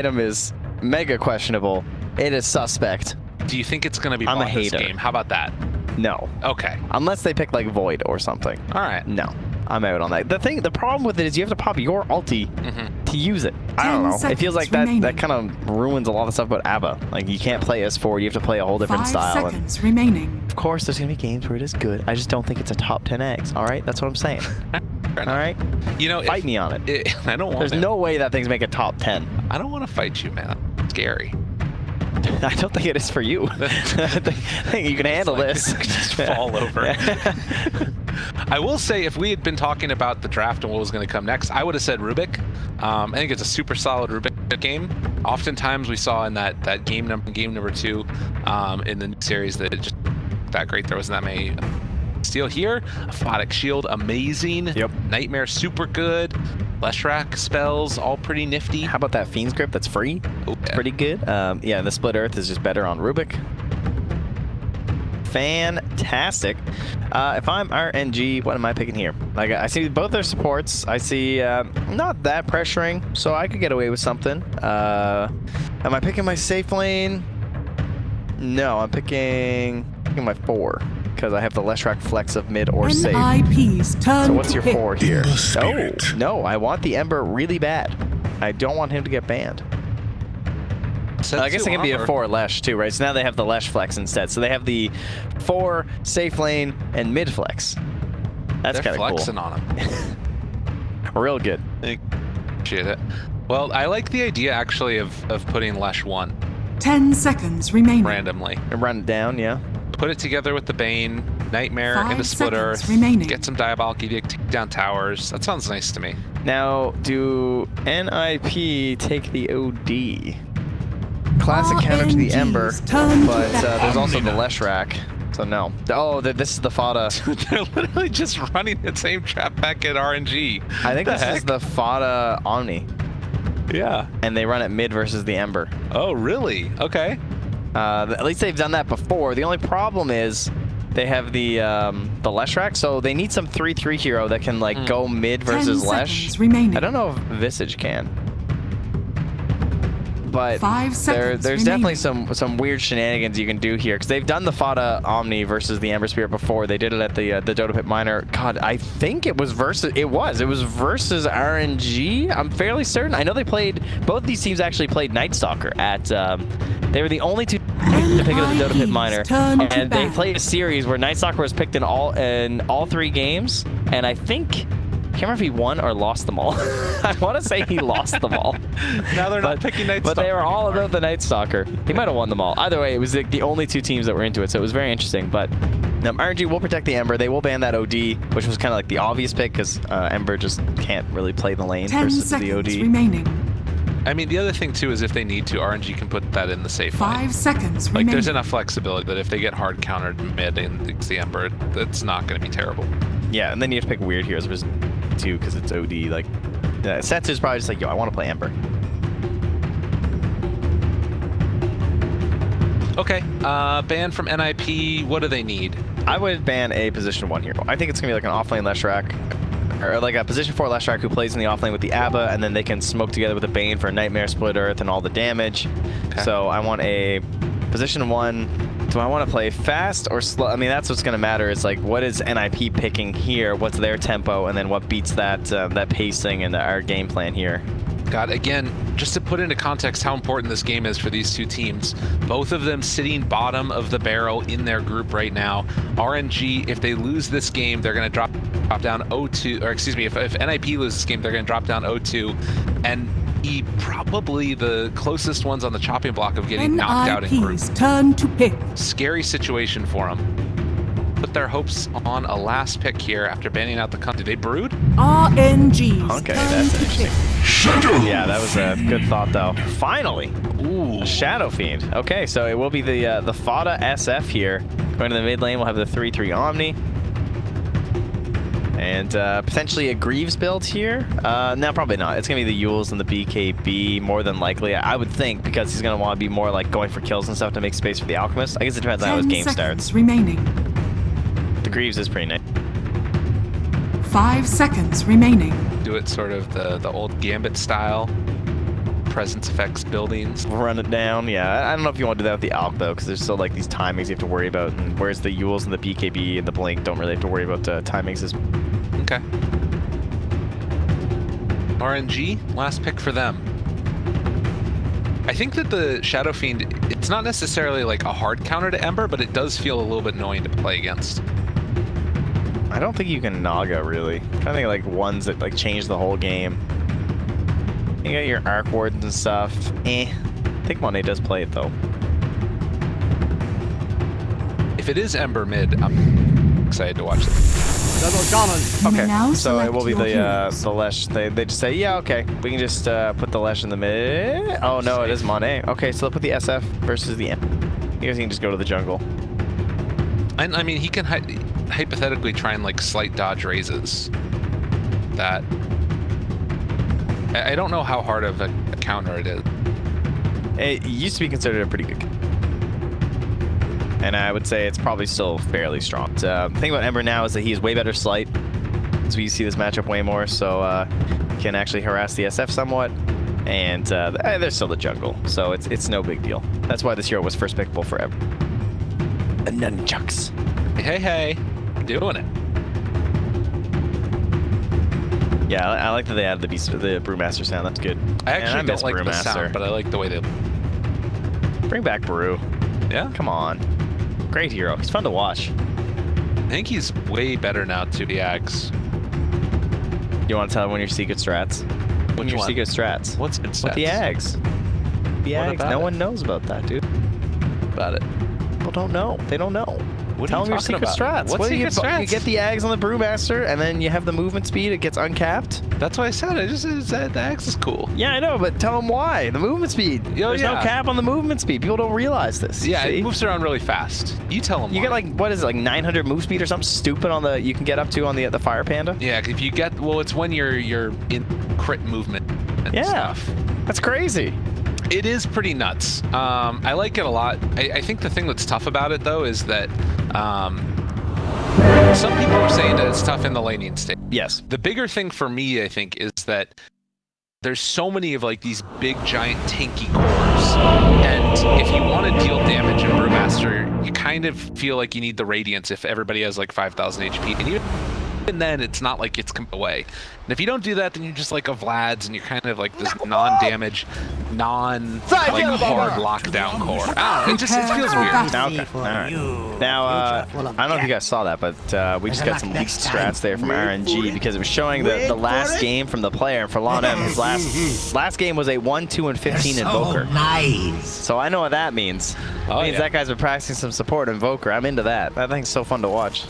item is mega questionable. It is suspect. Do you think it's going to be I'm a bought this hater. game? How about that? No. Okay. Unless they pick like Void or something. All right. No. I'm out on that. The problem with it is you have to pop your ulti to use it. I don't know. It feels like that kind of ruins a lot of stuff about ABBA. Like you can't play as 4, you have to play a whole different 5 style. seconds remaining. Of course, there's gonna be games where it is good. I just don't think it's a top 10 eggs. All right, that's what I'm saying. All right, you know, fight me on it. I don't want. There's no way that thing's make a top 10. I don't want to fight you, man. It's scary. I don't think it is for you. I think you can handle this. Just fall over. I will say, if we had been talking about the draft and what was going to come next, I would have said Rubik. I think it's a super solid Rubik game. Oftentimes, we saw in that game number 2 in the new series that it just that great. There wasn't that many. Steal here, Aphotic Shield, amazing. Yep. Nightmare, super good. Leshrac spells, all pretty nifty. How about that Fiend's Grip that's free? Oh, It's pretty good. Yeah, the Split Earth is just better on Rubik. Fantastic. If I'm RNG, what am I picking here? Like, I see both their supports. I see not that pressuring, so I could get away with something. Am I picking my safe lane? No, I'm picking my 4. Because I have the Leshrac flex of mid or safe. NIP's turn So what's your to 4 here? Oh, No, I want the Ember really bad. I don't want him to get banned. I guess it can be a 4 Lesh too, right? So now they have the Lesh flex instead. So they have the 4 safe lane and mid flex. That's kind of cool. They're flexing on him. Real good. Appreciate it. Well, I like the idea actually of putting Lesh 1 10 seconds remaining. randomly. And run it down, yeah. Put it together with the Bane, Nightmare, 5 into Split seconds Earth, remaining. get some Diabolic Edict, take down towers. That sounds nice to me. Now, do NIP take the OD? Classic counter to the Ember, but there's also the Leshrac. So no. Oh, this is the Fada. They're literally just running the same trap back at RNG. I think this is the Fada Omni. Yeah. And they run it mid versus the Ember. Oh, really? Okay. At least they've done that before. The only problem is they have the Leshrac, so they need some 3/3 hero that can like go mid versus 10 Lesh. seconds remaining. I don't know if Visage can. But 5 seconds there's remaining. definitely some weird shenanigans you can do here, because they've done the Fada Omni versus the Ember Spirit before. They did it at the Dota Pit Minor. God, I think it was versus versus RNG. I'm fairly certain. I know they played, both these teams actually played Night Stalker at. They were the only two to pick it at the Dota Pit Minor, and they played a series where Night Stalker was picked in all 3 games, and I think. I can't remember if he won or lost them all. I want to say he lost them all. Now they're not picking Night Stalker. But they were all about the Night Stalker. He might have won them all. Either way, it was the only 2 teams that were into it, so it was very interesting. But RNG will protect the Ember. They will ban that OD, which was kind of like the obvious pick, because Ember just can't really play the lane 10 versus seconds the OD. remaining. I mean, the other thing too is if they need to, RNG can put that in the safe lane. 5 seconds Like, remaining. there's enough flexibility that if they get hard countered mid and it's the Ember, that's not going to be terrible. Yeah, and then you have to pick weird heroes versus 2 because it's OD. Like, Setsu's probably just like, yo, I want to play Ember. Okay, ban from NIP. What do they need? I would ban a position 1 hero. I think it's going to be like an offlane Leshrac, or like a position 4 Leshrac who plays in the offlane with the ABBA, and then they can smoke together with a Bane for Nightmare, Split Earth, and all the damage. Okay. So I want a position 1. Do I want to play fast or slow? I mean, that's what's going to matter. Is like, what is NIP picking here? What's their tempo? And then what beats that pacing and our game plan here? God, again, just to put into context how important this game is for these 2 teams, both of them sitting bottom of the barrel in their group right now. RNG, if they lose this game, they're going to drop down 0-2, or excuse me, if NIP loses this game, they're going to drop down 0-2, and be probably the closest ones on the chopping block of getting knocked out in group. NIP's turn to pick. Scary situation for them. Put their hopes on a last pick here after banning out the country. They brood? RNG's Okay, turn that's to interesting. Shadow Yeah, that was a good thought, though. Finally, Ooh. Shadow Fiend. Okay, so it will be the Fada SF here. Going to the mid lane, we'll have the 3/3 Omni. And potentially a Greaves build here. No, probably not. It's going to be the Yules and the BKB, more than likely, I would think, because he's going to want to be more like going for kills and stuff to make space for the Alchemist. I guess it depends on how his 10 game seconds starts. remaining. The Greaves is pretty nice. 5 seconds remaining. Do it sort of the old Gambit style. presence effects buildings. Run it down. Yeah, I don't know if you want to do that with the Alk though, because there's still like these timings you have to worry about, and whereas the Yules and the BKB and the Blink don't really have to worry about timings as. Okay. RNG, last pick for them. I think that the Shadow Fiend, it's not necessarily like a hard counter to Ember, but it does feel a little bit annoying to play against. I don't think you can Naga really. I think like ones that like change the whole game. You got your Arc Wardens and stuff. I think Monet does play it though. If it is Ember mid, I'm excited to watch it. Okay, Now so it select will be your the heroes. Lesh. They just say, yeah, okay, we can just put the Lesh in the mid. Oh no, it is Monet. Okay, so they'll put the SF versus the M. You guys can just go to the jungle. And I mean, he can hypothetically try and like slight dodge raises. That I don't know how hard of a counter it is. It used to be considered a pretty good. And I would say it's probably still fairly strong. The thing about Ember now is that he's way better slight. So we see this matchup way more, so can actually harass the SF somewhat. And they're still the jungle, so it's no big deal. That's why this hero was first pickable forever. The nunchucks. Hey, doing it. Yeah, I like that they added the Brewmaster sound. That's good. I actually miss don't like the Brewmaster. sound, but I like the way they. Bring back Brew. Yeah, Come on. Great hero. He's fun to watch. I think he's way better now too. The Ags. You want to tell everyone your secret strats? What's your one? secret strats? What's it? With the Ags. The What Ags. about No it? one knows about that, dude. About it. People don't know. They don't know. What are Tell you them your talking secret about? strats. What What do secret strats? You get the Ags on the Brewmaster, and then you have the movement speed. It gets uncapped. That's what I said. I just said the Ags is cool. Yeah, I know, but tell them why. The movement speed. There's no yeah. cap on the movement speed. People don't realize this. Yeah, see? it moves around really fast. You tell them. You get like, what is it, like 900 move speed or something stupid on the, you can get up to on the Fire Panda? Yeah, if you get, well, it's when you're in crit movement and Yeah. stuff. That's crazy. It is pretty nuts. I like it a lot. I think the thing that's tough about it though is that some people are saying that it's tough in the laning state. Yes. The bigger thing for me, I think, is that there's so many of like these big giant tanky cores, and if you want to deal damage in Brewmaster, you kind of feel like you need the Radiance if everybody has like 5,000 HP, and even then it's not like it's come away. And if you don't do that, then you're just like a Vlad's, and you're kind of like this non-damage, like hard lockdown core. I don't know, it feels weird. Okay. All right. Now, I don't know if you guys saw that, but we just got some leaked strats there from RNG because it was showing the last game from the player. And for Lana, his last game was a 1, 2, and 15 Invoker. Nice. So I know what that means. Oh, It means yeah. that guy's been practicing some support Invoker. I'm into that. That thing's so fun to watch.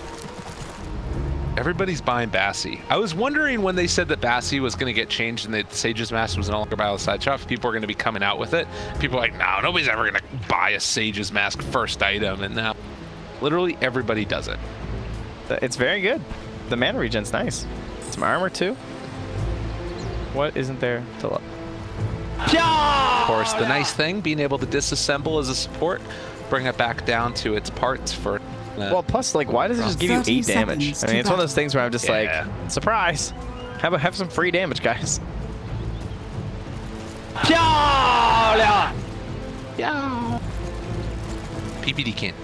Everybody's buying Bassi. I was wondering when they said that Bassi was going to get changed and that Sage's Mask was no longer by the side shop, if people are going to be coming out with it. People are like, no, nobody's ever going to buy a Sage's Mask first item. And now, literally everybody does it. It's very good. The mana regen's nice. Some armor too. What isn't there to love? Of course, the nice thing, being able to disassemble as a support, bring it back down to its parts for... Well, plus, like, why does it just give you 30 8 damage? seconds I mean, to it's one of those things where I'm just Yeah. like, surprise. Have some free damage, guys. PPD can't.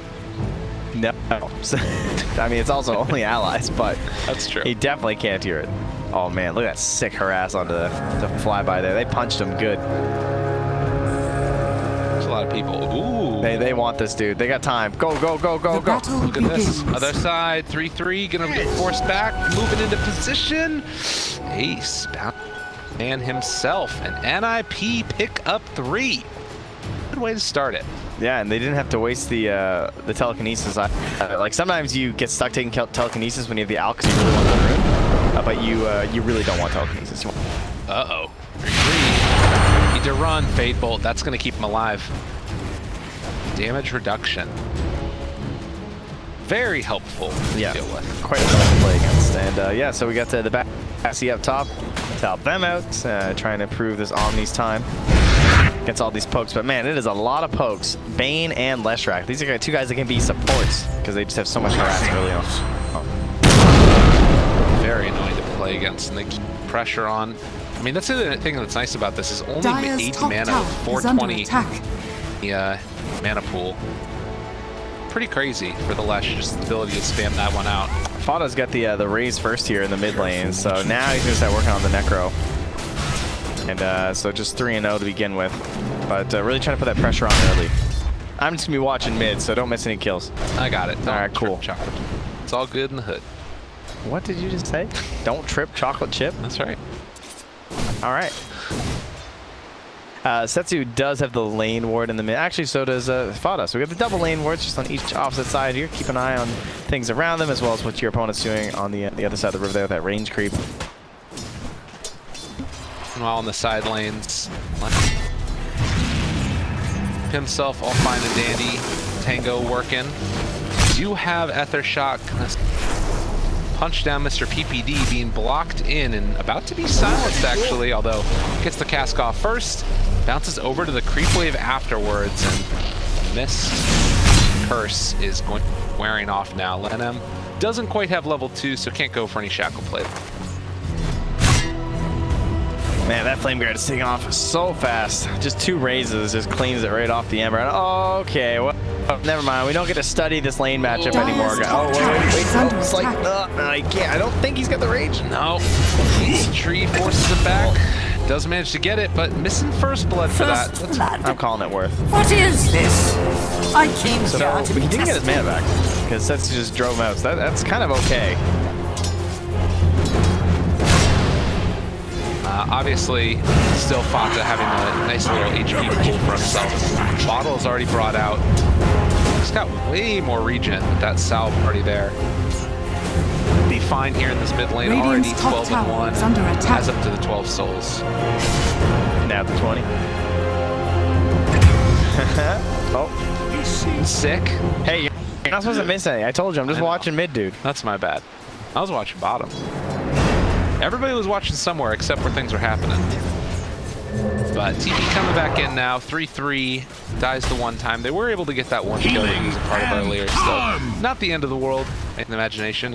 No. I mean, it's also only allies, but That's true. he definitely can't hear it. Oh, man, look at that sick harass onto the flyby there. They punched him good. There's a lot of people. Ooh. They want this dude. They got time. Go, go, go, go, The go. battle Look at this. begins. Other side, 3-3, gonna get forced back, moving into position. Ace, man himself, and NIP pick up 3. Good way to start it. Yeah, and they didn't have to waste the telekinesis. Like, sometimes you get stuck taking telekinesis when you have the Alk because you really want the rune. But you really don't want telekinesis. You want Uh-oh. 3. Need to run, Fade Bolt. That's gonna keep him alive. Damage reduction. Very helpful to Yeah, deal with. quite a tough to play against. And yeah, so we got the Bassi up top to help them out, trying to improve this Omni's time against all these pokes. But man, it is a lot of pokes. Bane and Leshrac. These are two guys that can be supports because they just have so much harassment early on. Oh. Very annoying to play against, and they keep pressure on. I mean, that's the thing that's nice about this is only Dire's 8 top mana, tower is under 420 attack. mana pool. Pretty crazy for the Lesh, just the ability to spam that one out. Fada's got the raise first here in the mid lane, so now he's gonna start working on the Necro. And so just 3-0 to begin with, but really trying to put that pressure on early. I'm just gonna be watching mid, so don't miss any kills. I got it. All right, cool. Chocolate. It's all good in the hood. What did you just say? Don't trip chocolate chip? That's right. All right. Setsu does have the lane ward in the mid. Actually, so does Fada. So we got the double lane wards just on each opposite side here. Keep an eye on things around them as well as what your opponent's doing on the other side of the river there with that range creep. Meanwhile, on the side lanes, himself all fine and dandy. Tango working. Do have Ether Shock. Punch down Mr. PPD, being blocked in and about to be silenced actually, although gets the cask off first, bounces over to the creep wave afterwards, and Mist Curse is wearing off now. Lenem doesn't quite have level 2, so can't go for any shackle play. Man, that Flame Guard is taking off so fast. Just 2 raises just cleans it right off the Ember. Oh, okay, well, never mind. We don't get to study this lane matchup anymore. Oh, wait. It's like, I can't. I don't think he's got the rage. No. Tree forces it back. Does manage to get it, but missing first blood for that. I'm calling it worth. What is this? I came here to He be didn't get his mana back because Setsu just drove him out. So that's kind of okay. Obviously, still Fata having a nice little HP pool for himself. Bottle is already brought out. He's got way more regen with that salve already there. Be fine here in this mid lane. Radiant's Already top 12 and tower 1. is under attack. Has up to the 12 souls. Now the 20. Oh. Sick. Hey, you're not supposed to miss any. I told you, I'm just watching mid, dude. That's my bad. I was watching bottom. Everybody was watching somewhere except where things were happening. But TP coming back in now, 3-3, dies the one time. They were able to get that one kill as a part of earlier. Still, not the end of the world in imagination.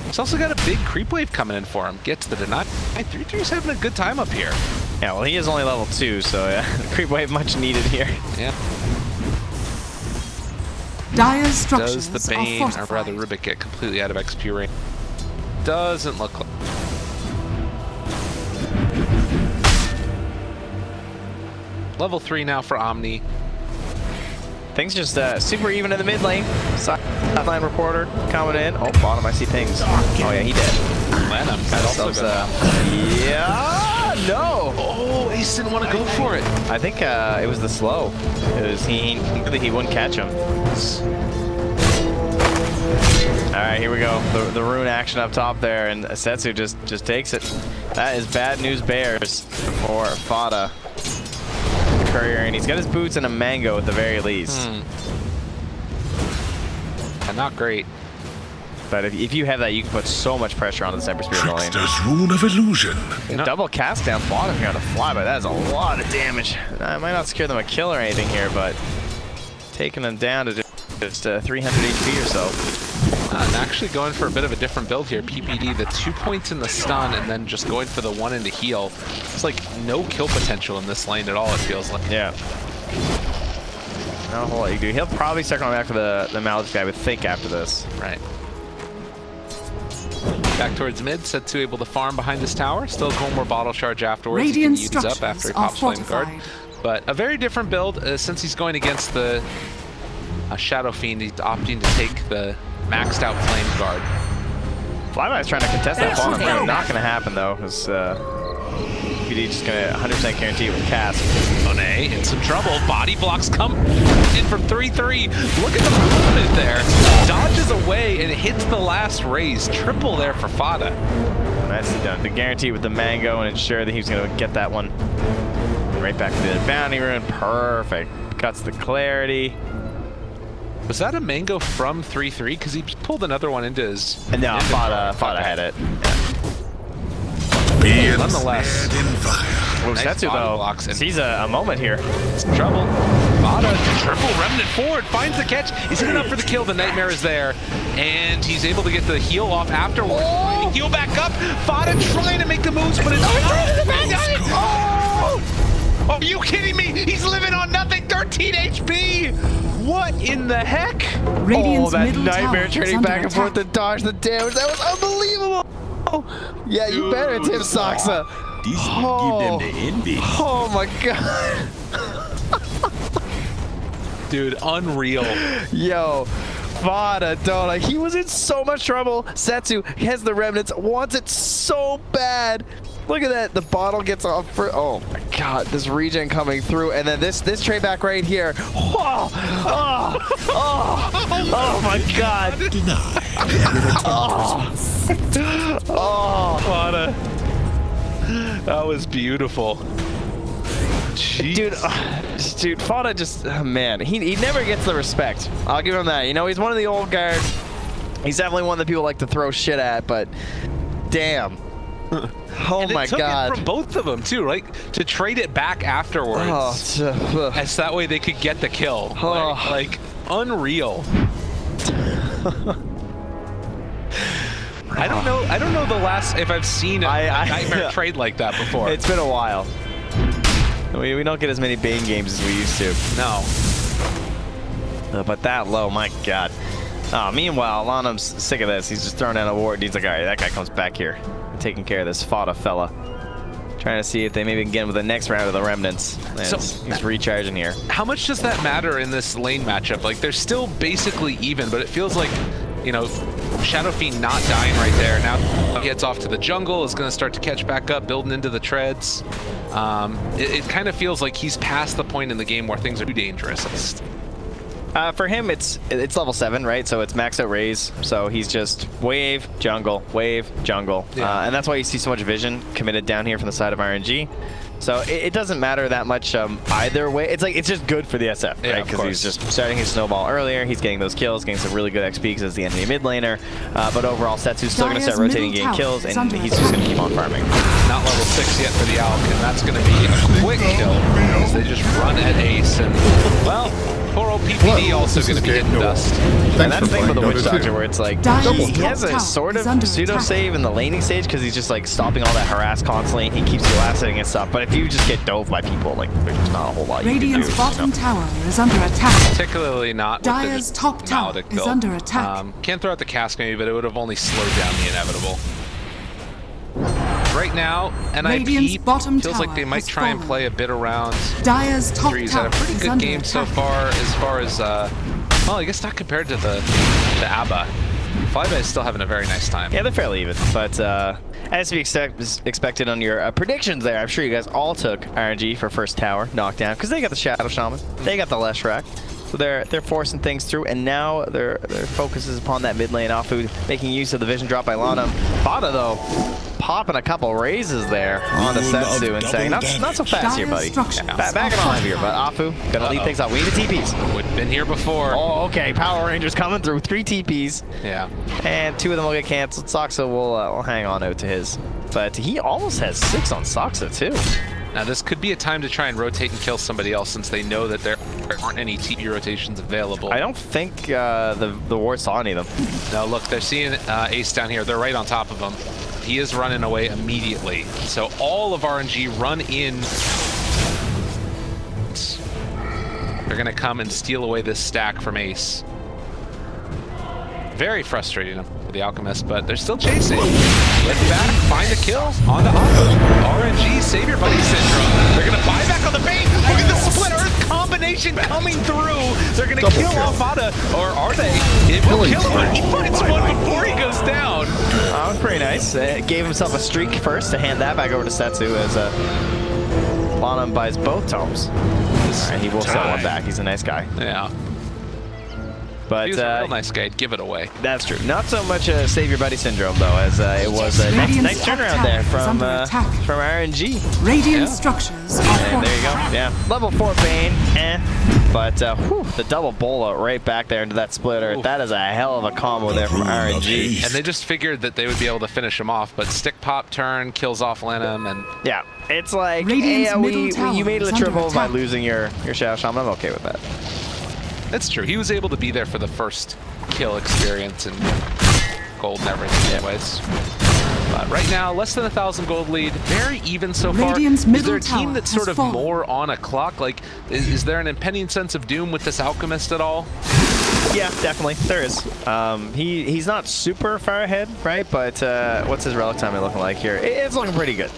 He's also got a big creep wave coming in for him. Gets the deny. 3-3's having a good time up here. Yeah, well, he is only level 2, so yeah, creep wave much needed here. Yeah. Dire's structures Does the are Bane, or fortified. rather Ribbit, get completely out of XP range? Doesn't look like. Level 3 now for Omni. Things just super even in the mid lane. Sideline reporter coming in. Oh, bottom, I see things. Oh, yeah, he did. Lenem got also yeah, no. Oh, Ace didn't want to go for it. I think it was the slow. It was he knew that he wouldn't catch him. All right, here we go. The rune action up top there, and Setsu just takes it. That is bad news bears for Fada. Courier, and he's got his boots and a mango at the very least. And not great. But if you have that, you can put so much pressure on the Ember Spirit lane. Trickster's Rune of Illusion. Double cast down bottom here on the fly, but that is a lot of damage. I might not secure them a kill or anything here, but taking them down to just 300 HP or so. And actually going for a bit of a different build here. PPD, the 2 points in the stun, and then just going for the 1 in the heal. It's like no kill potential in this lane at all, it feels like. Yeah. Not a whole lot you can do. He'll probably start going back for the Malage guy, I would think, after this. Right. Back towards mid, Setsu able to farm behind this tower. Still going more bottle charge afterwards. Radiant he can use up after he pops Flame Guard. But a very different build since he's going against the Shadow Fiend. He's opting to take the maxed out Flame Guard. Flyby's trying to contest that bottom room. Not going to happen though, because PD just going to 100% guarantee it with cast. Monet in some trouble. Body blocks come in from 3-3. Look at the movement there. Dodges away and hits the last raise. Triple there for Fada. Nicely done. The guarantee with the mango and ensure that he's going to get that one right back to the bounty rune. Perfect. Cuts the clarity. Was that a mango from 3-3? Because he pulled another one into his. No, Fada had it. Yeah. Be Nonetheless. ensnared in fire. Oh, Nice Setsu, body though, blocks and- sees a moment here. Some trouble. Vada, triple remnant forward, finds the catch. He's enough for the kill. The Nightmare is there. And he's able to get the heal off afterwards. Oh. Heal back up. Vada trying to make the moves, but it's Oh! Oh, are you kidding me? He's living on nothing. 13 HP. What in the heck? Radiant's that middle Nightmare tower is turning under back and forth to attack. dodge the damage. That was unbelievable. Oh, yeah, you better, Tim Soxa. These Oh. give them the envy. Oh my god. Dude, unreal. Yo, Vada, Dota, he was in so much trouble. Setsu has the remnants, wants it so bad. Look at that, the bottle gets off for, oh my god, this regen coming through, and then this trade back right here. Oh, oh, oh, oh my god. Oh, Vada. That was beautiful. Jeez. Dude, Fada just, oh man, he never gets the respect. I'll give him that. You know, he's one of the old guard. He's definitely one that people like to throw shit at, but damn. Oh and my it took god. it from both of them too, like to trade it back afterwards. As that way they could get the kill. Like unreal. I don't know the last if I've seen a Nightmare trade like that before. It's been a while. We don't get as many Bane games as we used to. No. But that low, my god. Meanwhile, Lanham's sick of this. He's just throwing down a ward. He's like, all right, that guy comes back here. Taking care of this Fada fella. Trying to see if they maybe can get him with the next round of the Remnants. So, he's recharging here. How much does that matter in this lane matchup? Like, they're still basically even, but it feels like, you know, Shadow Fiend not dying right there. Now he gets off to the jungle, is going to start to catch back up, building into the treads. It kind of feels like he's past the point in the game where things are too dangerous. For him, it's level 7, right? So it's max out raise. So he's just wave, jungle, yeah. And that's why you see so much vision committed down here from the side of RNG. So it doesn't matter that much either way. It's just good for the SF, right? Because he's just starting his snowball earlier. He's getting those kills, getting some really good XP because it's the enemy mid laner. But overall, Setsu's still going to start rotating, getting kills, and he's just going to keep on farming. Not level 6 yet for the Alk, and that's going to be a quick kill as they just run at Ace. And well, poor old PPD also going to be hitting dust. And that's the thing with the Witch Doctor, where it's like he has a sort of pseudo save in the laning stage because he's just like stopping all that harass constantly. He keeps you elasting and stuff. But if you just get dove by people, like there's just not a whole lot you can do. Radiant's bottom tower is under attack. Particularly not. Dire's top tower is under attack. Can't throw out the cast maybe, but it would have only slowed down the inevitable. Right now, NIP feels like they might try and play a bit around Dire's top threes. tower Had a pretty is good under game so attack. far as well, I guess not compared to the ABBA. Flyby is still having a very nice time. Yeah, they're fairly even, but as to be expected on your predictions there, I'm sure you guys all took RNG for first tower knockdown because they got the Shadow Shaman, they got the Leshrac. So they're forcing things through, and now their focus is upon that mid lane Afu, making use of the vision drop by Lana. Fada though, popping a couple raises there onto Setsu and saying, not so fast here, buddy. Back it on here, but Afu gonna lead things off. We need the TPs. We've been here before. Oh, okay. Power Rangers coming through. 3 TPs. Yeah. And 2 of them will get canceled. Soxa will hang on out to his, but he almost has 6 on Soxa too. Now this could be a time to try and rotate and kill somebody else since they know that there aren't any TP rotations available. I don't think the ward saw any of them. No, look, they're seeing Ace down here. They're right on top of him. He is running away immediately. So all of RNG run in. They're going to come and steal away this stack from Ace. Very frustrating for the Alchemist, but they're still chasing. Get back, find a kill, on to RNG, save your buddy syndrome. They're gonna buy back on the bait. Look at the split earth combination coming through. They're gonna kill off Ada, or are they? It will kill him, but he finds one before he goes down. That was pretty nice. Gave himself a streak first to hand that back over to Setsu as Lana buys both tomes. And he will sell one back. He's a nice guy. Yeah. But he was a real nice guy. I'd give it away. That's true. Not so much save your buddy syndrome though, as it was a nice turnaround there from RNG. Radiant structures are and there you go. Yeah, level 4 Bane, but the double bola right back there into that splitter. Ooh. That is a hell of a combo there from RNG. And they just figured that they would be able to finish him off, but stick pop turn kills off Lenham, and yeah, it's like you made it a triple by losing your Shadow Shaman. I'm okay with that. That's true. He was able to be there for the first kill experience and gold and everything anyways. But right now, less than 1,000 gold lead. Very even so far. Is there a team that's sort of more on a clock? Like, is there an impending sense of doom with this Alchemist at all? Yeah, definitely. There is. He's not super far ahead, right? But what's his relic timing looking like here? It's looking pretty good.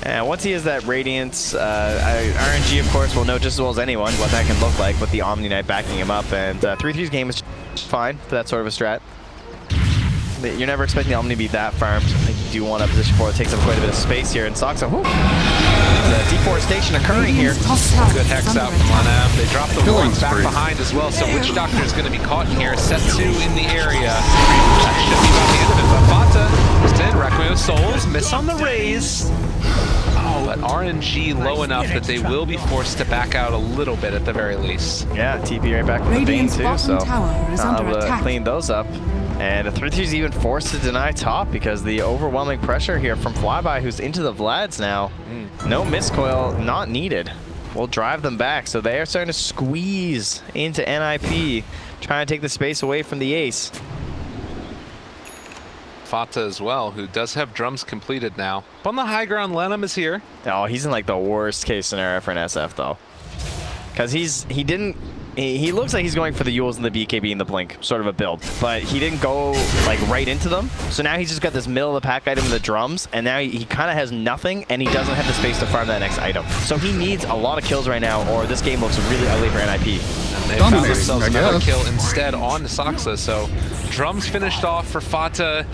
And once he has that Radiance, RNG, of course, will know just as well as anyone what that can look like with the Omni Knight backing him up. And 3-3's game is fine for that sort of a strat. You're never expecting the Omni to be that farmed. I think you do want a position for it. Takes up quite a bit of space here. And Soxa, the deforestation occurring here. Good hex out from Lenham. They drop the wards back behind as well. So Witch Doctor is going to be caught here. Setsu in the area. That should be about the end of it. But Fata is dead. Requiem of Souls. Miss on the raise. But RNG low enough that they will be forced to back out a little bit at the very least. Yeah, TP right back with the Bane too, so I'll able to clean those up. And 3-3's even forced to deny top because the overwhelming pressure here from Flyby, who's into the Vlads now. No miscoil, not needed. Will drive them back, so they are starting to squeeze into NIP, trying to take the space away from the ace. Fata as well, who does have drums completed now. Up on the high ground, Lenham is here. Oh, he's in like the worst case scenario for an SF though. Because he looks like he's going for the Yules and the BKB and the Blink, sort of a build. But he didn't go like right into them. So now he's just got this middle of the pack item in the drums, and now he kind of has nothing, and he doesn't have the space to farm that next item. So he needs a lot of kills right now, or this game looks really ugly for NIP. And they found themselves another kill instead on Soxa. So drums finished off for Fata.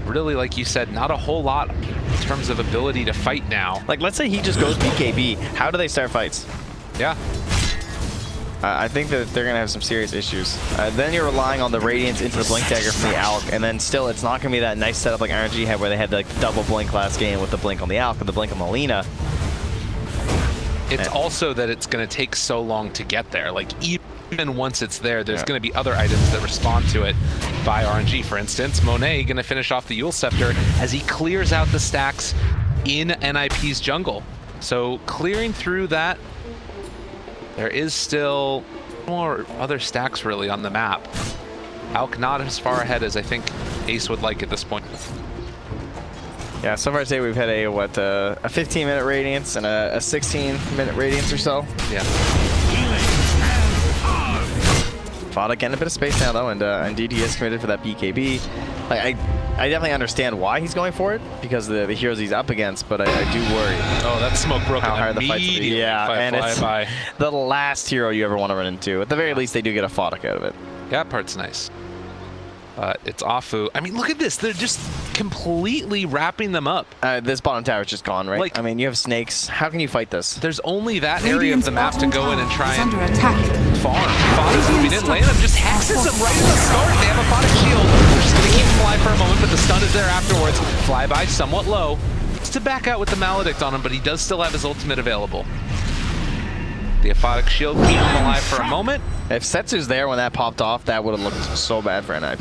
Really, like you said, not a whole lot in terms of ability to fight now. Like, let's say he just goes BKB. How do they start fights? Yeah. I think that they're going to have some serious issues. Then you're relying on the Radiance into the Blink Dagger from the Alk, and then still it's not going to be that nice setup like RNG had where they had like double Blink last game with the Blink on the Alk and the Blink on the Lina. It's also that it's going to take so long to get there. Like, even once it's there, there's going to be other items that respond to it by RNG. For instance, Monet going to finish off the Yule Scepter as he clears out the stacks in NIP's jungle. So clearing through that, there is still more other stacks really on the map. Alk not as far ahead as I think Ace would like at this point. Yeah, so far today we've had a 15-minute Radiance and a 16-minute Radiance or so. Yeah. Fata getting a bit of space now though, and indeed he is committed for that BKB. Like, I definitely understand why he's going for it because of the heroes he's up against, but I do worry. Oh, that smoke broke how hard the fights will be. Yeah, and it's the last hero you ever want to run into. At the very least, they do get a Fata out of it. That part's nice. It's Afu. I mean, look at this. They're just completely wrapping them up. This bottom tower is just gone, right? Like, I mean, you have snakes. How can you fight this? There's only that area of the map to go in and try and farm. Fata's moving in. Lenham just hexes him right at the start. They have a Fata shield. They're just going to keep him alive for a moment, but the stun is there afterwards. Flyby somewhat low. It's to back out with the Maledict on him, but he does still have his ultimate available. The Aphotic Shield keep him alive for a moment. If Setsu's there when that popped off, that would have looked so bad for NIP.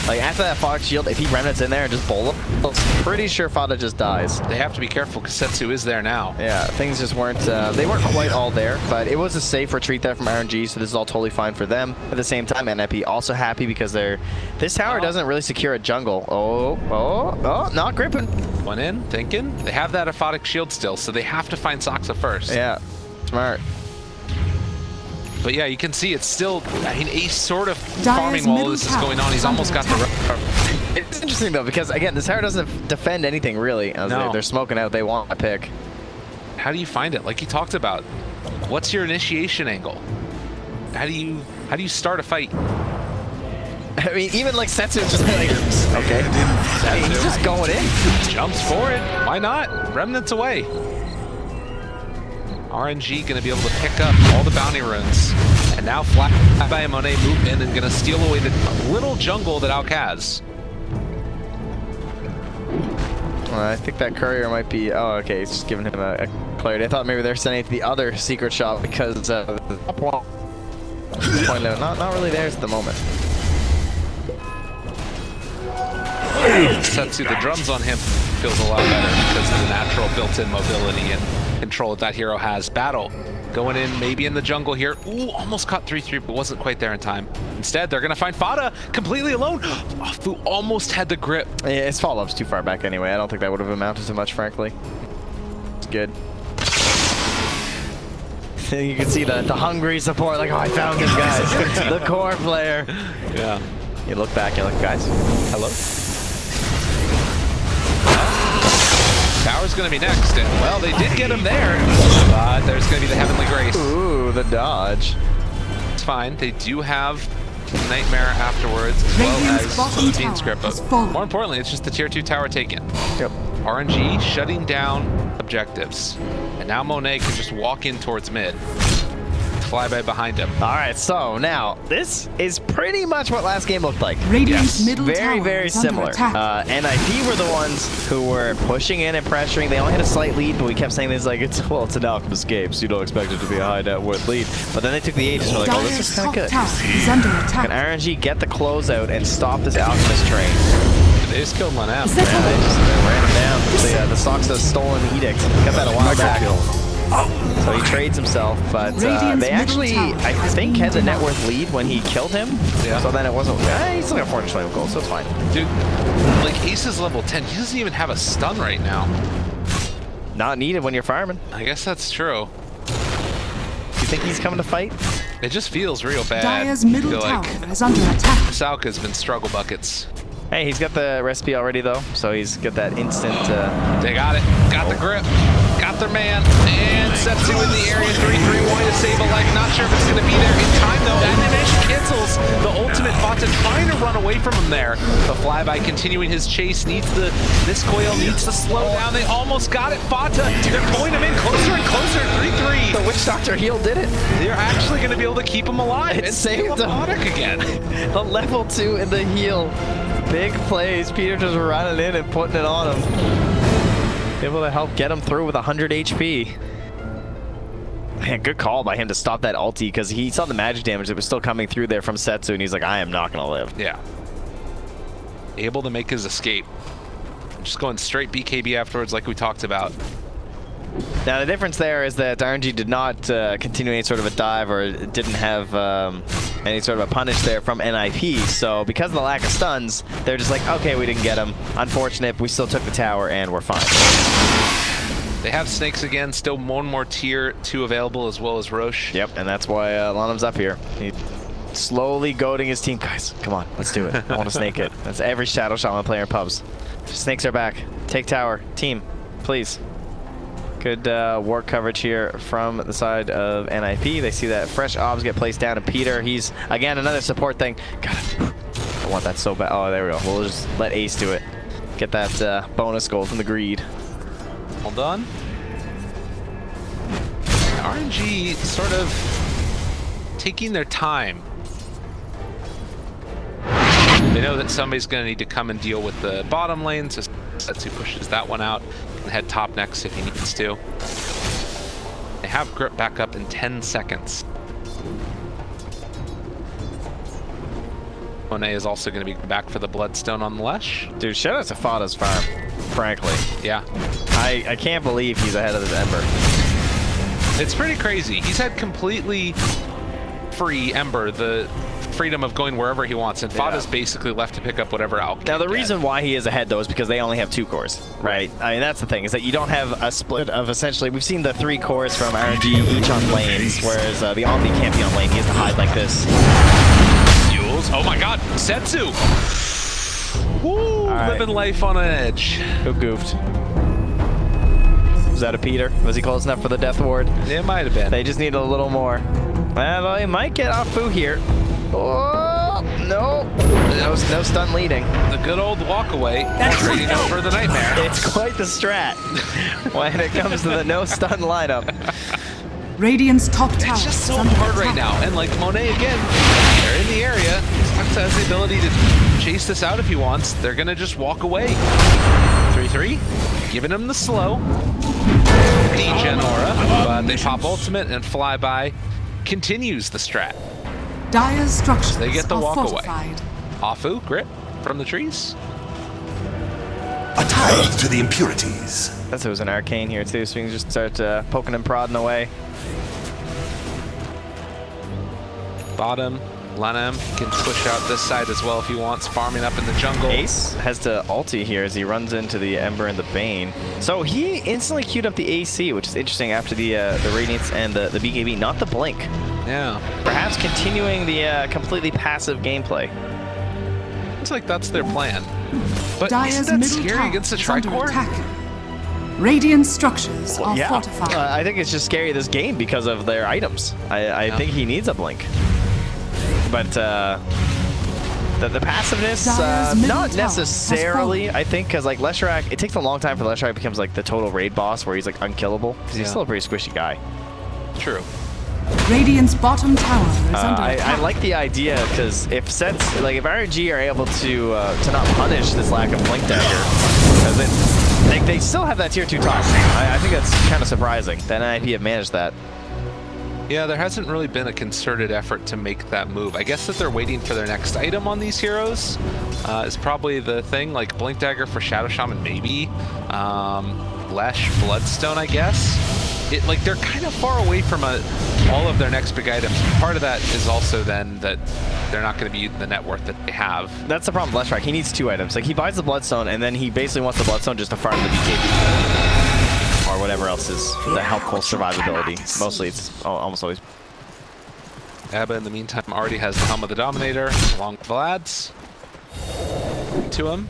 Like, after that Aphotic Shield, if he remnants in there and just bowl him, I'm pretty sure Fata just dies. They have to be careful because Setsu is there now. Yeah, things just weren't, they weren't quite all there, but it was a safe retreat there from RNG, so this is all totally fine for them. At the same time, NIP also happy because this tower doesn't really secure a jungle. Oh, not gripping. One in, thinking. They have that Aphotic Shield still, so they have to find Soxa first. Yeah, smart. But yeah, you can see it's still, I mean, Ace sort of farming while this is going on. He's almost got the... It's interesting though, because again, this tower doesn't defend anything really. No. They're smoking out, they want a pick. How do you find it? Like you talked about, what's your initiation angle? How do you start a fight? I mean, even like Setsu is just like, okay. I mean, he's just going in. Jumps for it. Why not? Remnants away. RNG going to be able to pick up all the bounty runes. And now Flat by Monet move in and going to steal away the little jungle that Alk has. I think that courier might be... Oh, okay, he's just giving him a clarity. I thought maybe they're sending it to the other secret shop because the top one... Not really theirs at the moment. Setsu, the drums on him feels a lot better because of the natural built-in mobility and control that hero has. Battle going in maybe in the jungle here. Ooh, almost caught 3-3, but wasn't quite there in time. Instead, they're going to find Fada completely alone. Fu almost had the grip. Yeah, his follow-up's too far back anyway. I don't think that would have amounted to much, frankly. It's good. You can see the hungry support, like, oh, I found him, guys. The core player. Yeah. You look back, you're like, guys, hello? Tower's going to be next, and well, they did get him there, but there's going to be the Heavenly Grace. Ooh, the dodge. It's fine. They do have Nightmare afterwards, as well as Bean Script, but more importantly, it's just the tier 2 tower taken. Yep. RNG shutting down objectives, and now Monet can just walk in towards mid. Flyby behind him. All right, so now this is pretty much what last game looked like. Radiant's middle very, tower very is under similar. attack. NIP were the ones who were pushing in and pressuring. They only had a slight lead, but we kept saying this like, it's an Alchemist game, so you don't expect it to be a high net worth lead. But then they took the Aegis and we're like, oh, this is kind of good. Tower is under attack. Can RNG get the closeout and stop this Alchemist train? They just killed one out. Yeah, they just ran him down. The Sox has stolen Edict. Got that a while back. So he trades himself, but they actually, I think, had the net worth lead when he killed him. Yeah. So then it wasn't. He's still got 420 gold, so it's fine. Dude, like Ace is level 10. He doesn't even have a stun right now. Not needed when you're farming. I guess that's true. You think he's coming to fight? It just feels real bad. Dire's middle tower is under attack. Salka's been struggle buckets. Hey, he's got the recipe already though, so he's got that instant. They got it. Got the grip. Got their man. And Setsu in the area. 3-3 wanting to save a life. Not sure if it's going to be there in time though. Animation cancels the ultimate. Fata trying to run away from him there. The Flyby continuing his chase. This coil needs to slow down. They almost got it. Fata, they're pulling him in closer and closer. 3-3. The Witch Doctor heal did it. They're actually going to be able to keep him alive. It saved him. Again. The level 2 in the heal. Big plays. Peter just running in and putting it on him. Able to help get him through with 100 HP. Man, good call by him to stop that ulti because he saw the magic damage that was still coming through there from Setsu, and he's like, I am not going to live. Yeah. Able to make his escape. Just going straight BKB afterwards like we talked about. Now, the difference there is that RNG did not continue any sort of a dive or didn't have any sort of a punish there from NIP. So because of the lack of stuns, they're just like, okay, we didn't get him. Unfortunate, we still took the tower and we're fine. They have Snakes again, still one more tier 2 available as well as Roche. Yep, and that's why Lanham's up here. He's slowly goading his team. Guys, come on, let's do it. I want to snake it. That's every Shadow Shaman player in pubs. Snakes are back. Take tower. Team, please. Good work coverage here from the side of NIP. They see that fresh obs get placed down, and Peter, he's, again, another support thing. God, I want that so bad. Oh, there we go. We'll just let Ace do it. Get that bonus gold from the greed. All done. RNG sort of taking their time. They know that somebody's going to need to come and deal with the bottom lane, so Setsu pushes that one out. Can head top next if he needs to. They have grip back up in 10 seconds. Monet is also going to be back for the Bloodstone on the Lesh. Dude, shout out to Fada's farm, frankly. Yeah. I can't believe he's ahead of this Ember. It's pretty crazy. He's had completely free Ember, the freedom of going wherever he wants, and Fada's basically left to pick up whatever Alk. Now the reason why he is ahead though is because they only have 2 cores, right? I mean that's the thing, is that you don't have a split of essentially, we've seen the 3 cores from RNG each on lanes, whereas the Omni can't be on lane, he has to hide like this. Jules, oh my god, Setsu! Woo, living life on an edge. Who goofed? Was that a Peter? Was he close enough for the death ward? It might have been. They just need a little more. Well, he might get off Fu here. Oh, no. No stun leading. The good old walk away. Trading up for the Nightmare. It's quite the strat when it comes to the no stun lineup. Radiant's top tower It's just so is under hard attack. right now. And like Monet again, they're in the area. Fox has the ability to chase this out if he wants. They're gonna just walk away. 3-3, giving him the slow. Degen aura, but they pop ultimate and flyby continues the strat. Dire's structures They get the are walk away. fortified. Afu, grip from the trees. A tie to the impurities. That's it was an arcane here too, so we can just start poking and prodding away. Bottom, Lenham can push out this side as well if he wants, farming up in the jungle. Ace has to ulti here as he runs into the Ember and the Bane. So he instantly queued up the AC, which is interesting after the Radiance and the BKB, not the Blink. Yeah, Perhaps continuing the completely passive gameplay. looks like that's their plan. But Dire's isn't that middle scary tower against the is under Tricor? attack. Radiant structures are Yeah, fortified. I think it's just scary this game because of their items. I think he needs a Blink. But the passiveness, Dire's middle not tower necessarily, has I think, because like Leshrac, it takes a long time for Leshrac becomes like the total raid boss where he's like unkillable, because he's Yeah. still a pretty squishy guy. True. Radiant's bottom tower is under I attack. like the idea because if sets like if RNG are able to not punish this lack of Blink Dagger, because they still have that tier 2 top. I think that's kind of surprising that NIP have managed that. Yeah, there hasn't really been a concerted effort to make that move. I guess that they're waiting for their next item on these heroes is probably the thing, like Blink Dagger for Shadow Shaman maybe, Lesh, Bloodstone I guess. Like they're kind of far away from all of their next big items. Part of that is also then that they're not going to be using the net worth that they have. That's the problem with Leshrac. He needs 2 items. Like he buys the Bloodstone and then he basically wants the Bloodstone just to farm the BKB. Or whatever else is the helpful survivability. Mostly it's almost always. Abba in the meantime already has the Helm of the Dominator along with Vlad's to him.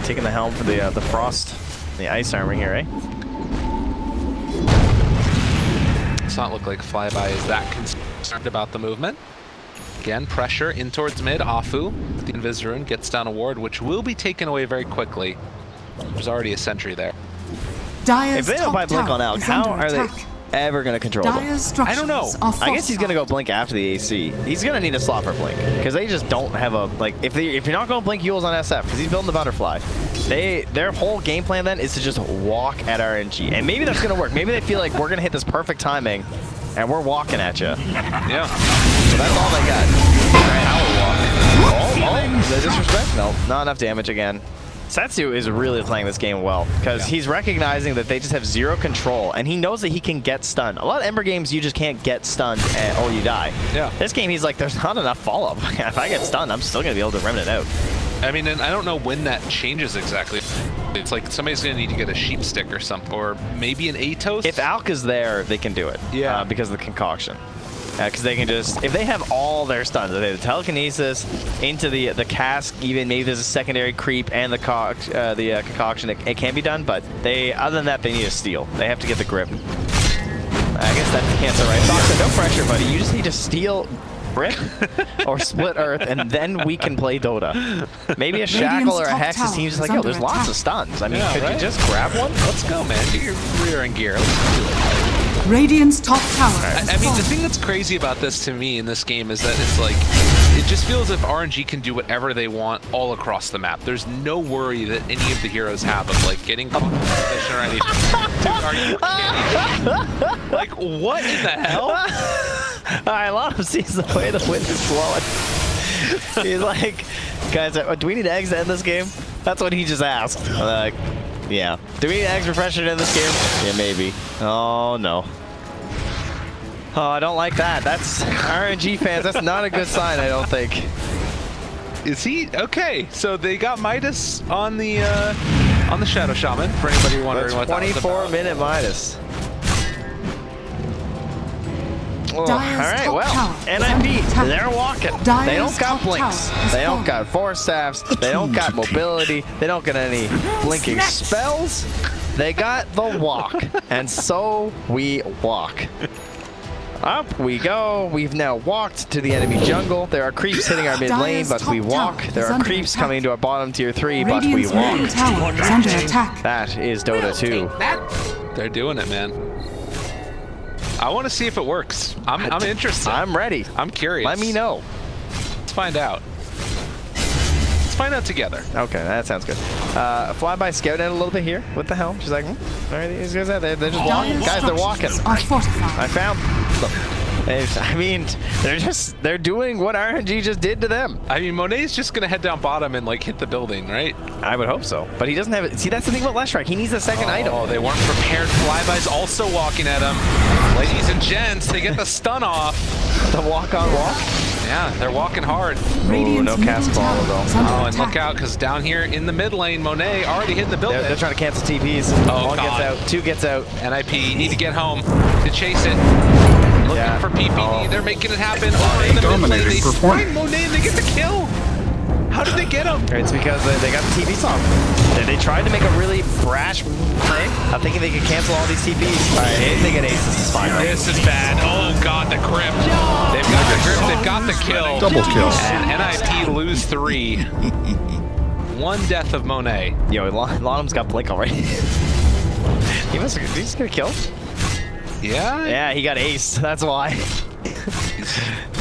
Taking the helm for the Frost, the Ice Armor here, eh? Does not look like Flyby is that concerned about the movement. Again, pressure in towards mid. Afu, the Invisrune, gets down a ward, which will be taken away very quickly. There's already a sentry there. Dire's If they don't top buy Blink tower on Alk, is how under are they attack. ever going to control them? Dire's structures I don't know. are I guess he's going to go fortified. Blink after the AC. He's going to need a slot for Blink because they just don't have a like. If you're not going Blink, Yule's on SF because he's building the Butterfly. Their whole game plan then is to just walk at RNG, and maybe that's going to work. Maybe they feel like we're going to hit this perfect timing, and we're walking at you. Yeah. So that's all they got. All right, how we walk? Oh, the disrespect? No, not enough damage again. Setsu is really playing this game well because he's recognizing that they just have 0 control, and he knows that he can get stunned. A lot of Ember games, you just can't get stunned or you die. Yeah. This game, he's like, there's not enough follow-up. If I get stunned, I'm still going to be able to remnant out. I mean, and I don't know when that changes exactly. It's like somebody's going to need to get a sheep stick or something, or maybe an Atos. If Alk is there, they can do it. Yeah. Because of the concoction. Because they can just, if they have all their stuns, they have the telekinesis into the cask, even maybe there's a secondary creep and the concoction, it can be done, but other than that, they need a steal. They have to get the grip. I guess that's the answer, right? Fox, no pressure, buddy. You just need to steal grip or split earth, and then we can play Dota. Maybe a shackle or a hex, his team's just like, yo, there's lots of stuns. I mean, could you just grab one? Let's go, man. Get your rear in gear. Let's do it. Radiant's top tower is I mean, the falling. thing that's crazy about this to me in this game is that it's like, it just feels as if RNG can do whatever they want all across the map. There's no worry that any of the heroes have of like getting position or anything. Dude, are you kidding? Like, what in the hell? I love him sees the way the wind is blowing. He's like, guys, do we need eggs to end this game? That's what he just asked. I'm like, yeah. Do we need eggs refresher to end this game? Yeah, maybe. Oh, no. Oh, I don't like that. That's RNG fans. That's not a good sign, I don't think. Is he? Okay, so they got Midas on the Shadow Shaman, for anybody wondering what that was about. 24-minute Midas. Oh, all Dire's right, top well, tower is under NIP, attack. they're walking. Dire's They don't got top blinks. tower is They don't falling. got force staffs. They don't got mobility. They don't got any blinking spells. They got the walk, and so we walk. Up we go. We've now walked to the enemy jungle. There are creeps hitting our mid lane, Dire's but we top walk. tower There is are under creeps attack. coming to our bottom tier 3, but we Radiant's middle walk. tower is under attack. That is Dota 2. They're doing it, man. I want to see if it works. I'm interested. I'm ready. I'm curious. Let me know. Let's find out. Let's find out together. Okay, that sounds good. Flyby scouted a little bit here. What the hell? She's like, all right, these guys out there, they're just walking. Dire's Guys, they're walking. structures are fortified. I found them. I mean, they're doing what RNG just did to them. I mean, Monet's just gonna head down bottom and like hit the building, right? I would hope so, but he doesn't have it. See, that's the thing about Leshrac. He needs a second item. Oh, they weren't prepared. Flyby's also walking at him. Ladies and gents, they get the stun off. The walk on walk. Yeah, they're walking hard. Radiant's no middle cast ball, tower though. is under Oh, and attack. look out, because down here in the mid lane, Monet already hitting the building. They're trying to cancel TPs. Oh, One God. gets out, two gets out. NIP need to get home to chase it. Looking for PPD. They're making it happen. Oh, in the mid lane, they find Monet and they get the kill. How did they get him? It's because they got the TPs off. They tried to make a really brash play. I'm thinking they could cancel all these TPs. All right, they get aces. This is fine. Right? This is bad. Oh, God, the grip. They've got the grip. They've got the kill. Double kill. And NIP lose 3. One death of Monet. Yo, Lonham's got Blink already. He must have, did he just get a kill? Yeah? Yeah, he got ace. That's why.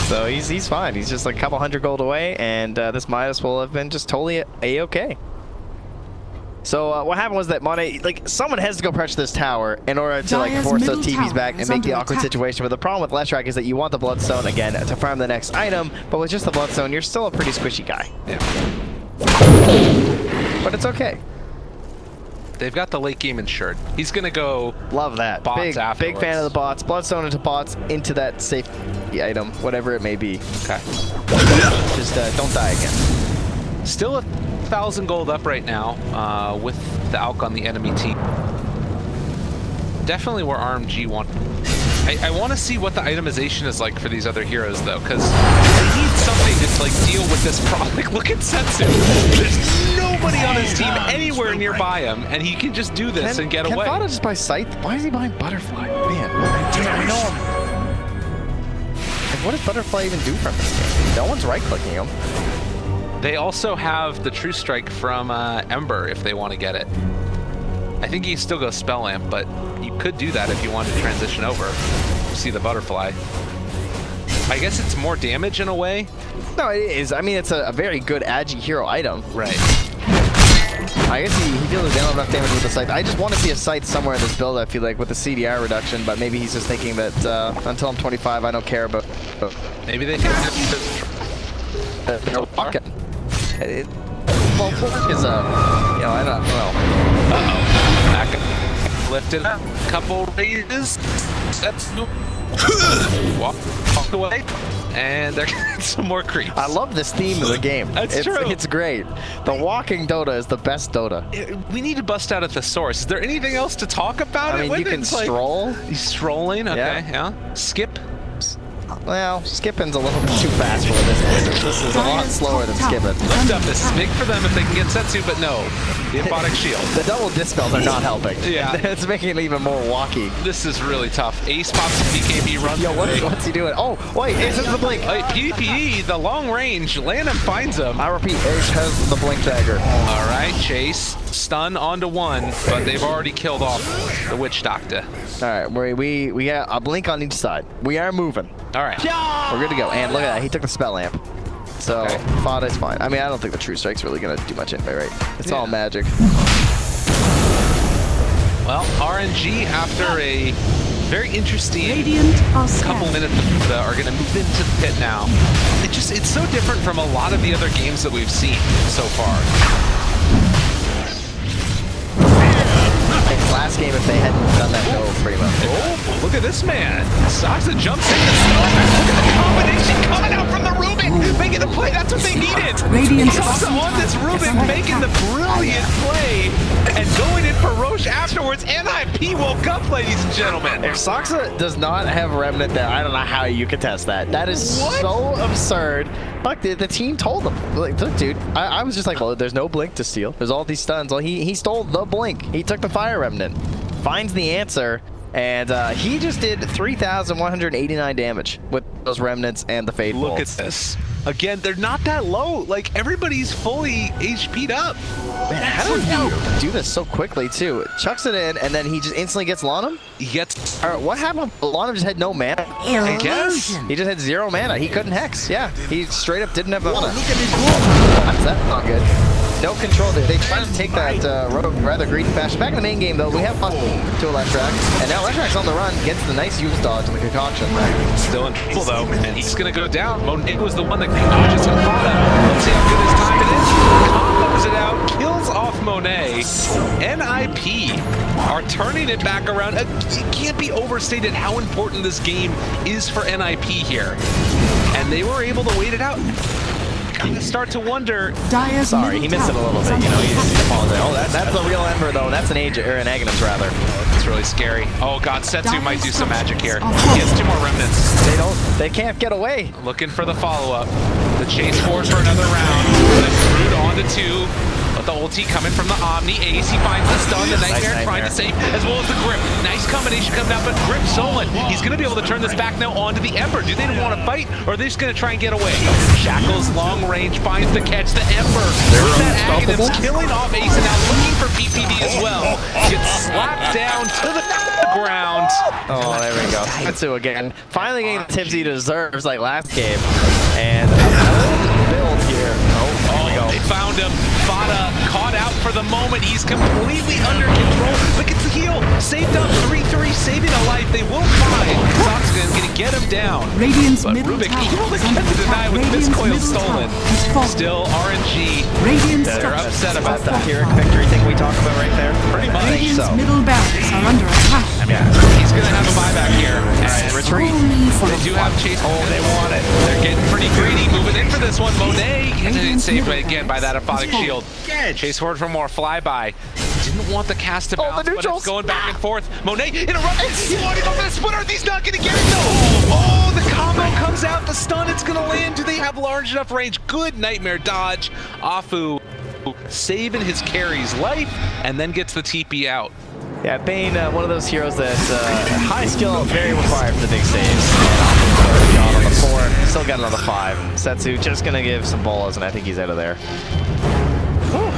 So he's fine. He's just like a couple 100 gold away, and this Midas will have been just totally a-okay. So what happened was that Monet, like, someone has to go pressure this tower in order to like Dire's force those middle TVs tower back and is make the under awkward attack. situation. But the problem with Leshrac is that you want the Bloodstone again to farm the next item, but with just the Bloodstone, you're still a pretty squishy guy. Yeah. But it's okay. They've got the late game insured. He's going to go Love that. bots Big afterwards. fan of the bots. Bloodstone into bots into that safety item, whatever it may be. Okay. Just don't die again. Still 1,000 gold up right now with the Alk on the enemy team. Definitely where RMG want. I want to see what the itemization is like for these other heroes, though, because they need something to like deal with this problem. Like, look at Setsu. There's nobody on his team anywhere nearby him, and he can just do this and get away. Can Fada just buy Scythe? Why is he buying Butterfly? Man, I know him. And what does Butterfly even do from this game? No one's right-clicking him. They also have the True Strike from Ember if they want to get it. I think you still go Spell Lamp, but you could do that if you wanted to transition over. You see the Butterfly. I guess it's more damage in a way. No, it is. I mean, it's a very good Agi hero item. Right. I guess he feels they don't have enough damage with the Scythe. I just want to see a Scythe somewhere in this build, I feel like, with the CDR reduction, but maybe he's just thinking that until I'm 25, I don't care about... Maybe they Pocket. Well, Pork is a... You know, I don't know. Uh-oh. Back lifted up. Couple raises. That's walked away. And they're getting some more creeps. I love this theme of the game. That's true. It's great. The walking Dota is the best Dota. We need to bust out at the source. Is there anything else to talk about? I mean, you can stroll. He's strolling, okay, yeah. Skip. Well, skipping's a little bit too fast for this. This is a lot slower than skipping. Lift up is big for them if they can get Setsu, but no. The Aphotic Shield. The double dispels are not helping. Yeah. It's making it even more walky. This is really tough. Ace pops a BKB, runs Yo, away. what's he doing? Oh, wait, Ace has the blink. Wait, PvP, the long range. Landon finds him. I repeat, Ace has the blink dagger. All right, Chase. Stun onto one, but they've already killed off the Witch Doctor. All right, we got a blink on each side. We are moving. All right. We're good to go. And look at that, he took the spell lamp. So, Okay. Fada's fine. I mean, I don't think the True Strike's really going to do much anyway, right? It's all magic. Well, RNG, after a very interesting Radiant are couple scattered. minutes, are going to move into the pit now. It's so different from a lot of the other games that we've seen so far. Last game, if they hadn't done that, no, pretty much. Oh, look at this man. Saksa jumps in the stone. Look at the combination coming out from the Rubik. Making the play. That's what they needed. Radiant's Saksa on this Rubik making the brilliant play and going in for Roche afterwards. NIP woke up, ladies and gentlemen. If Saksa does not have Remnant there, I don't know how you could test that. That is What? so absurd. Fuck, the team told them. Like, look, dude, I was just like, well, there's no blink to steal. There's all these stuns. Well, he stole the blink. He took the Fire Remnant. Finds the answer. And he just did 3,189 damage with those remnants and the fade Look bolts. at this. Again, they're not that low. Like, everybody's fully HP'd up. Man, how did you do this so quickly, too? Chucks it in, and then he just instantly gets Lonum? He gets... All right, what happened? Lonum just had no mana. I guess. He just had 0 mana. He couldn't hex. Yeah, he straight up didn't have mana. Look at his wall. That's not good. No control. They tried to take that road rather greedy fashion. Back in the main game, though, we have lost to Electrac. And now Electrac's on the run, gets the nice use dodge in the concoction. Still in trouble, though, and he's going to go down. Monet was the one that dodges and fought him. Let's see how good his time it is. Combos it out, kills off Monet. NIP are turning it back around. It can't be overstated how important this game is for NIP here. And they were able to wait it out. Kind of start to wonder. Dire's Sorry, he middle missed it a tower little is bit. under You know, he attack. just apologized. Oh, that's a real Ember, though. That's an or an Aghanim's, rather. It's really scary. Oh god, Setsu might do some magic here. Dire's He has 2 more remnants. They can't get away. Looking for the follow-up. The chase forward for another round. The Brood onto 2. But the ulti coming from the Omni. Ace, he finds the stun. The Nightmare trying to save, as well as the Grip. Nice combination coming out, but Grip stolen. He's going to be able to turn this back now onto the Ember. Do they want to fight, or are they just going to try and get away? Shackles, long range, finds the catch. The Ember, with that Aghanim's killing off Ace, and now looking for PPD as well. Gets slapped down to the ground. Oh, there we go. Setsu again. Finally getting the tips he deserves, like last game. And a build here. Oh, there we go. They found him. Fada caught out for the moment. He's completely under control. Look at the heal. Saved up 3-3, saving a life. They will find Soxkin gonna get him down. Radiant's But middle Rubik tower able to is get under the deny attack. with Radiant's Miscoil middle stolen. tower has fallen. Still RNG. Radiant They're structures upset about are that falling. Pyrrhic victory thing we talked about right there. Pretty much. I think Radiant's so. middle barracks are under attack. Yeah. He's gonna have a buyback here. And retreat. They do have chase. Oh, they want it. They're getting pretty greedy. Moving in for this one. Monet getting saved again by that Aphotic Shield. Chase forward for more flyby. Didn't want the cast to bounce, but it's going back and forth. Monet interrupted. He wanted over the splitter. He's not going to get it though. Oh, the combo comes out. The stun, it's going to land. Do they have large enough range? Good Nightmare dodge. Afu saving his carry's life and then gets the TP out. Yeah, Bane, one of those heroes that high skill, very required for the big saves. Got on the 4, still got it on the 5. Setsu just gonna give some bolas, and I think he's out of there.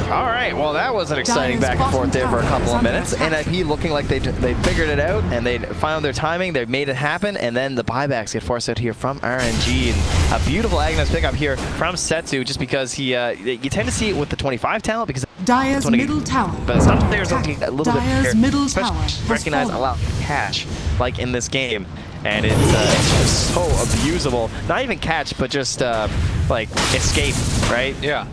All right, well that was an exciting back and forth there for a couple of minutes. NIP looking like they figured it out and they found their timing, they made it happen, and then the buybacks get forced out here from RNG. And a beautiful Aghanim's pickup here from Setsu, just because he you tend to see it with the 25 talent because Dire's middle tower. but some players like a little bit Dire's here, middle especially tower has recognize a fallen. lot of catch like in this game, and it's just so abusable. Not even catch, but just like escape, right? Yeah.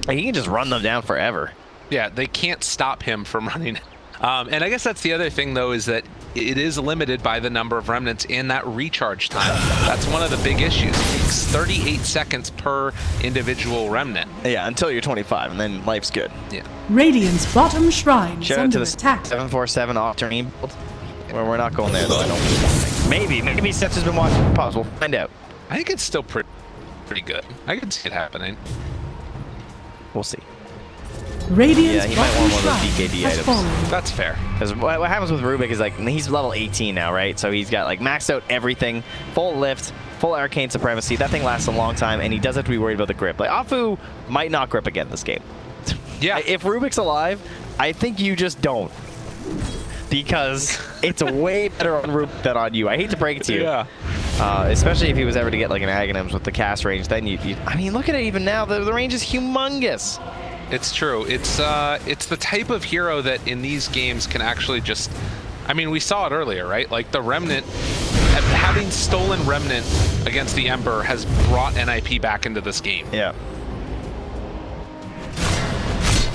Like, he can just run them down forever. Yeah, they can't stop him from running. And I guess that's the other thing, though, is that it is limited by the number of remnants in that recharge time. That's one of the big issues. It takes 38 seconds per individual remnant. Yeah, until you're 25, and then life's good. Yeah. Radiant's bottom shrine is Shout out to under the attack. 747 off-turning build. Well, we're not going there, though, I don't think. Maybe Setsu's been watching. Pause, we'll find out. I think it's still pretty good. I can see it happening. We'll see. Radiant's Yeah, he might bottom want one of those shrine DKD has items. fallen. That's fair. Because what happens with Rubik is, like, he's level 18 now, right? So he's got, like, maxed out everything, full lift, full arcane supremacy. That thing lasts a long time, and he does have to be worried about the grip. Like, Afu might not grip again this game. Yeah. If Rubik's alive, I think you just don't. Because it's way better on Rubik than on you. I hate to break it to you. Yeah. Especially if he was ever to get, like, an Aghanim's with the cast range, then you I mean, look at it even now. The range is humongous. It's true. It's the type of hero that in these games can actually just, I mean, we saw it earlier, right? Like the Remnant, having stolen Remnant against the Ember has brought NIP back into this game. Yeah.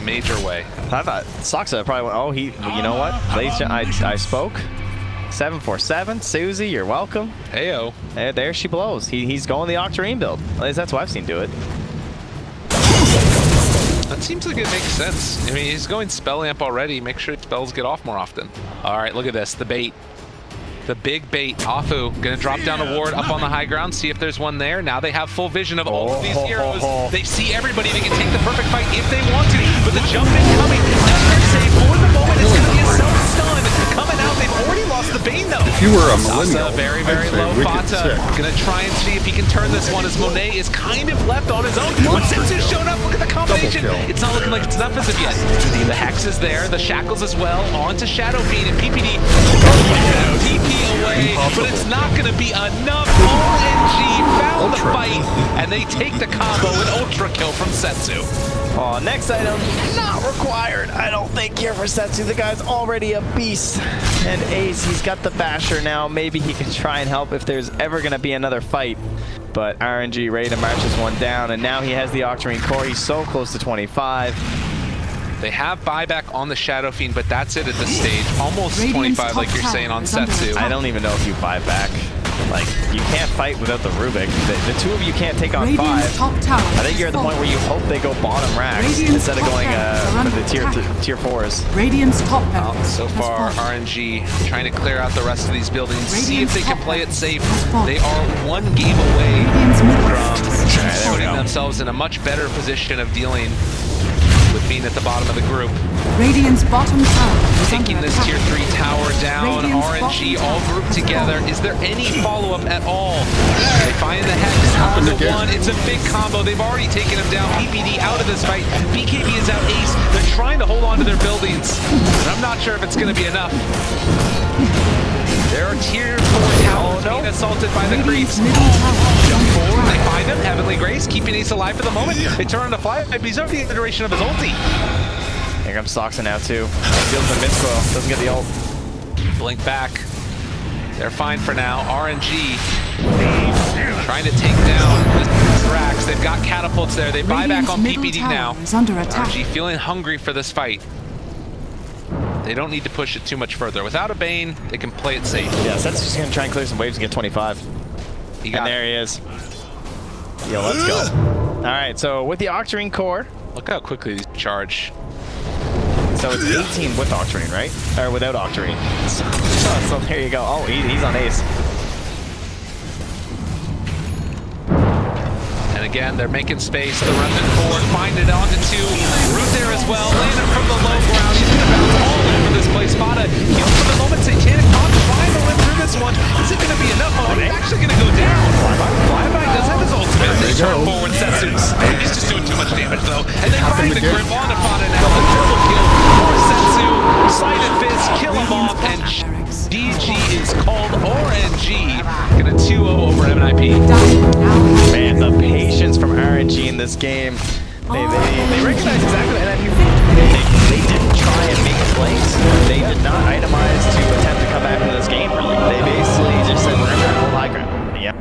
Major way. I thought Soxa probably went, oh, you know what? Ladies and I spoke. 747, Susie, you're welcome. Heyo. There she blows. He's going the Octarine build. At least that's what I've seen do it. That seems like it makes sense. I mean, he's going spell amp already. Make sure spells get off more often. All right, look at this. The bait. The big bait. Afu gonna drop down a ward up on the high ground, see if there's one there. Now they have full vision of all of these heroes. They see everybody. They can take the perfect fight if they want to. But the jump in coming. Nightmare save for the moment. It's gonna be a self-stun coming out. They've already lost lost the Bane though. If you were a millennial, Sasa very, very I'd say low. wicked Fata sick. gonna try and see if he can turn this one as Monet is kind of left on his own. When Sensu's shown up, look at the combination. Double kill. It's not looking like it's enough as of yet. The Hex is there, the Shackles as well, onto Shadow Fiend and PPD. TP away, but it's not gonna be enough. RNG found the Ultra. fight, and they take the combo with Ultra Kill from Setsu. Oh, next item, not required, I don't think, here for Setsu. The guy's already a beast. And Ace, he's got the Basher now. Maybe he can try and help if there's ever going to be another fight. But RNG ready to march this one down, and now he has the Octarine Core. He's so close to 25. They have buyback on the Shadow Fiend, but that's it at this stage. Almost Radiant's 25, like top you're saying tower on is under Setsu. attack. I don't even know if you buy back. Like, you can't fight without the Rubik. The two of you can't take on Radiant's 5. top tower. I think you're at the point where you hope they go bottom racks Radiant's instead of top going barracks are for under the attack. tier 4s. Radiant's top Well, barracks so has far, fallen. RNG trying to clear out the rest of these buildings, see if they can play it safe. They are one game away Radiant's middle from barracks. there we putting go. themselves in a much better position of dealing with being at the bottom of the group. Radiant's bottom tower is Taking under this attack. tier 3 tower down, Radiant's RNG bottom all tower grouped has together. fallen. Is there any follow-up at all? They find the Hex Happened onto again. one. It's a big combo. They've already taken him down. PPD out of this fight. BKB is out Ace. They're trying to hold on to their buildings, but I'm not sure if it's going to be enough. There are tier 4 towers being assaulted by the creeps. Radiant's middle tower is Jump under forward, they attack. find him. Heavenly Grace keeping Ace alive for the moment. They turn on the fly. He's over the duration of his ulti. Here comes Soxa now, too. Deals the mid-scroll. Doesn't get the ult. Blink back. They're fine for now. RNG trying to take down the Drax. They've got catapults there. They buy back Radiant's on middle PPD tower now. is under attack. RNG feeling hungry for this fight. They don't need to push it too much further. Without a Bane, they can play it safe. Yeah, Setsu's just going to try and clear some waves and get 25. He And got there he is. Yo, let's go. All right, so with the Octarine Core, Look how quickly these charge. so it's 18 with Octarine, right? Or without Octarine. So there you go. Oh, he's on Ace. And again, they're making space. The Remnant forward, find it onto 2. Root there as well. Landon from the low ground. He's going to bounce all over this place. Spada heals for the moment. Satanic Pop trying to live through this one. Is it going to be enough? Oh, he's actually going to go down. Flyby does have his ultimate. They turn forward. Setsu. He's just doing too much damage, though. And they find the grip onto Fada now. The triple kill for Setsu. Sighted Fist, kill him off, and GG is called RNG. Gonna 2-0 over MNIP. Man, the patience from RNG in this game. They recognize exactly what NIP. They didn't try and make plays. They did not itemize to attempt to come back into this game, really. They basically just said, we're going to try to hold high ground. Yeah.